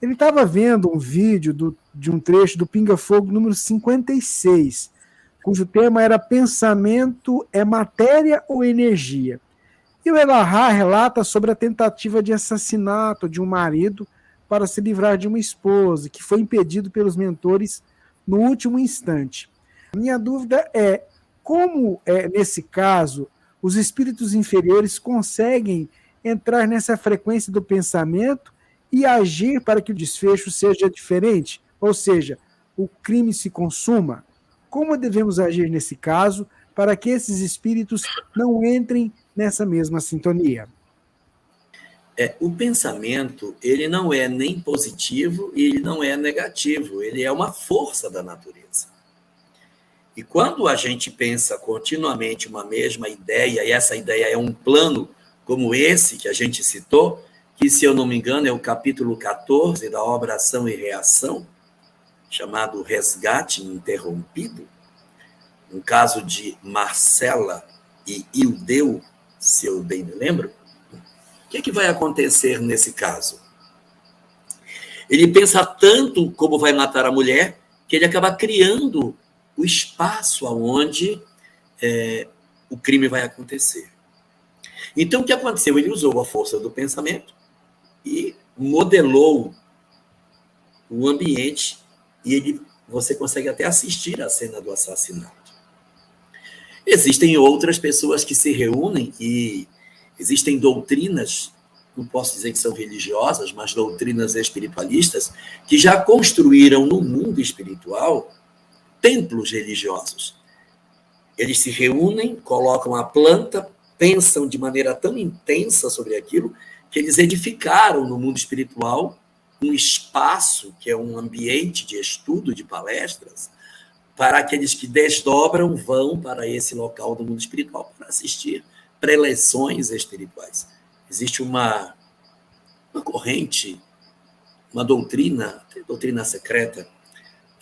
Ele estava vendo um vídeo de um trecho do Pinga Fogo número 56, cujo tema era Pensamento é matéria ou energia? E o Elahá relata sobre a tentativa de assassinato de um marido para se livrar de uma esposa, que foi impedido pelos mentores no último instante. Minha dúvida é como, nesse caso, os espíritos inferiores conseguem entrar nessa frequência do pensamento e agir para que o desfecho seja diferente, ou seja, o crime se consuma. Como devemos agir nesse caso para que esses espíritos não entrem nessa mesma sintonia? O pensamento, ele não é nem positivo e ele não é negativo, ele é uma força da natureza. E quando a gente pensa continuamente uma mesma ideia, e essa ideia é um plano como esse que a gente citou, que, se eu não me engano, é o capítulo 14 da obra Ação e Reação, chamado Resgate Interrompido, um caso de Marcela e Ildeu, se eu bem me lembro. O que vai acontecer nesse caso? Ele pensa tanto como vai matar a mulher, que ele acaba criando o espaço onde o crime vai acontecer. Então, o que aconteceu? Ele usou a força do pensamento e modelou o ambiente, e você consegue até assistir a cena do assassinato. Existem outras pessoas que se reúnem e existem doutrinas, não posso dizer que são religiosas, mas doutrinas espiritualistas, que já construíram no mundo espiritual templos religiosos. Eles se reúnem, colocam a planta, pensam de maneira tão intensa sobre aquilo, que eles edificaram no mundo espiritual um espaço, que é um ambiente de estudo, de palestras, para aqueles que desdobram, vão para esse local do mundo espiritual para assistir preleções espirituais. Existe uma corrente, uma doutrina secreta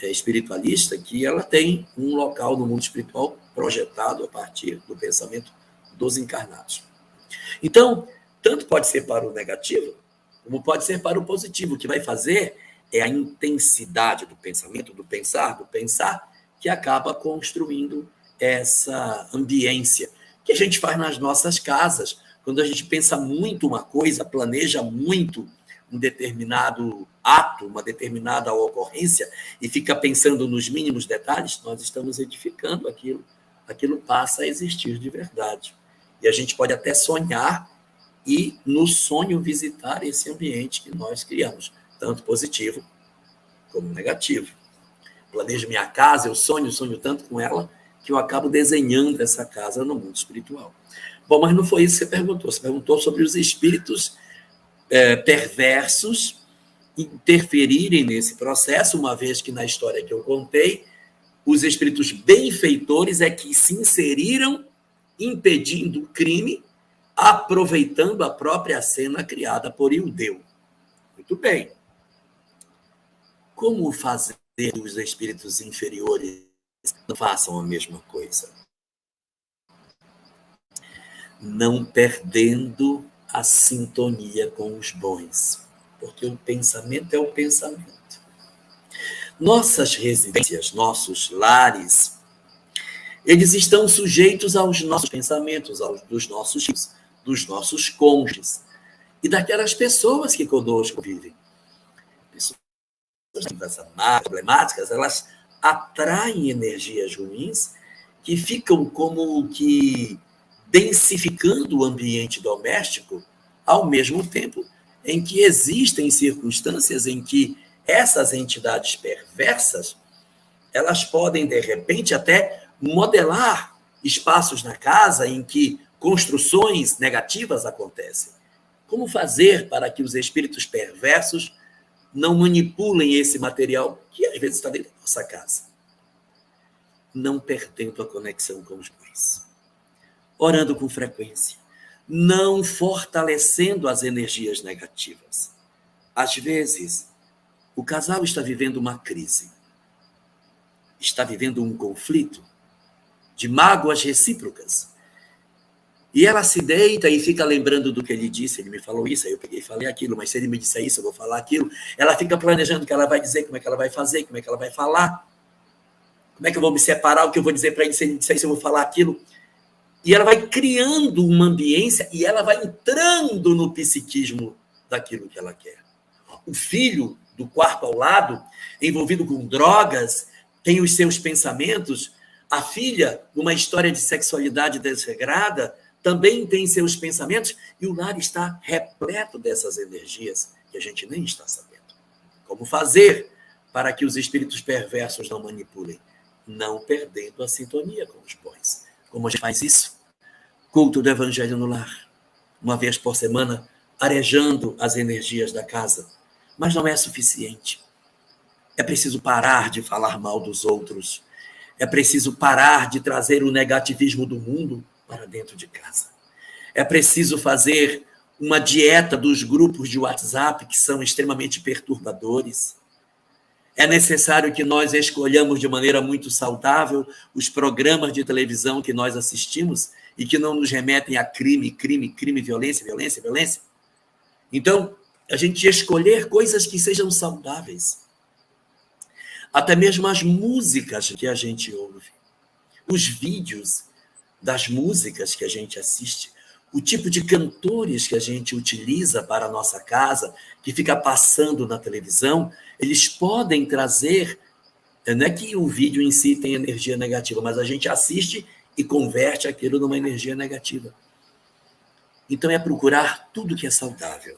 espiritualista, que ela tem um local no mundo espiritual projetado a partir do pensamento dos encarnados. Então, tanto pode ser para o negativo, como pode ser para o positivo. O que vai fazer é a intensidade do pensamento, do pensar, que acaba construindo essa ambiência que a gente faz nas nossas casas. Quando a gente pensa muito uma coisa, planeja muito um determinado ato, uma determinada ocorrência, e fica pensando nos mínimos detalhes, nós estamos edificando aquilo. Aquilo passa a existir de verdade. E a gente pode até sonhar e, no sonho, visitar esse ambiente que nós criamos, tanto positivo como negativo. Planejo minha casa, eu sonho tanto com ela, que eu acabo desenhando essa casa no mundo espiritual. Bom, mas não foi isso que você perguntou. Você perguntou sobre os espíritos perversos interferirem nesse processo, uma vez que na história que eu contei, os espíritos benfeitores é que se inseriram impedindo o crime, aproveitando a própria cena criada por Ildeu. Muito bem. Como fazer que os espíritos inferiores não façam a mesma coisa? Não perdendo a sintonia com os bons, porque o pensamento é o pensamento. Nossas residências, nossos lares, eles estão sujeitos aos nossos pensamentos, dos nossos filhos, dos nossos cônjuges e daquelas pessoas que conosco vivem. Pessoas problemáticas, elas atraem energias ruins que ficam como que densificando o ambiente doméstico, ao mesmo tempo em que existem circunstâncias em que essas entidades perversas, elas podem, de repente, até modelar espaços na casa em que construções negativas acontecem. Como fazer para que os espíritos perversos não manipulem esse material que às vezes está dentro da nossa casa? Não perdendo a conexão com os bons. Orando com frequência. Não fortalecendo as energias negativas. Às vezes, o casal está vivendo uma crise. Está vivendo um conflito de mágoas recíprocas. E ela se deita e fica lembrando do que ele disse. Ele me falou isso, aí eu peguei e falei aquilo, mas se ele me disser isso, eu vou falar aquilo. Ela fica planejando o que ela vai dizer, como é que ela vai fazer, como é que ela vai falar. Como é que eu vou me separar, o que eu vou dizer para ele, se ele disser isso, eu vou falar aquilo. E ela vai criando uma ambiência e ela vai entrando no psiquismo daquilo que ela quer. O filho do quarto ao lado, envolvido com drogas, tem os seus pensamentos. A filha, numa história de sexualidade desregrada, também tem seus pensamentos, e o lar está repleto dessas energias que a gente nem está sabendo. Como fazer para que os espíritos perversos não manipulem? Não perdendo a sintonia com os bons. Como a gente faz isso? Culto do Evangelho no lar. Uma vez por semana, arejando as energias da casa. Mas não é suficiente. É preciso parar de falar mal dos outros. É preciso parar de trazer o negativismo do mundo para dentro de casa. É preciso fazer uma dieta dos grupos de WhatsApp que são extremamente perturbadores. É necessário que nós escolhamos de maneira muito saudável os programas de televisão que nós assistimos e que não nos remetem a crime, crime, crime, violência, violência, violência. Então, a gente escolher coisas que sejam saudáveis. Até mesmo as músicas que a gente ouve, os vídeos das músicas que a gente assiste, o tipo de cantores que a gente utiliza para a nossa casa, que fica passando na televisão, eles podem trazer, não é que o vídeo em si tem energia negativa, mas a gente assiste e converte aquilo numa energia negativa. Então é procurar tudo que é saudável.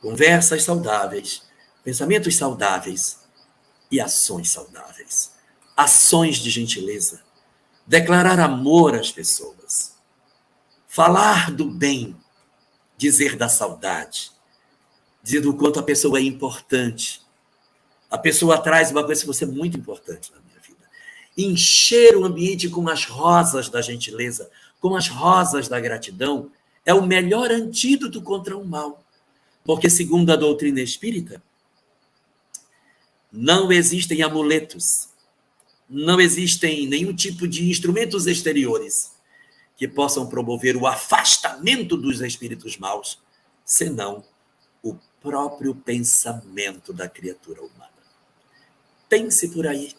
Conversas saudáveis, pensamentos saudáveis e ações saudáveis. Ações de gentileza. Declarar amor às pessoas. Falar do bem. Dizer da saudade. Dizer do quanto a pessoa é importante. A pessoa traz uma coisa que você é muito importante na minha vida. Encher o ambiente com as rosas da gentileza, com as rosas da gratidão, é o melhor antídoto contra o mal. Porque, segundo a doutrina espírita, não existem amuletos, não existem nenhum tipo de instrumentos exteriores que possam promover o afastamento dos espíritos maus, senão o próprio pensamento da criatura humana. Pense por aí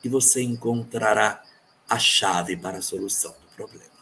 e você encontrará a chave para a solução do problema.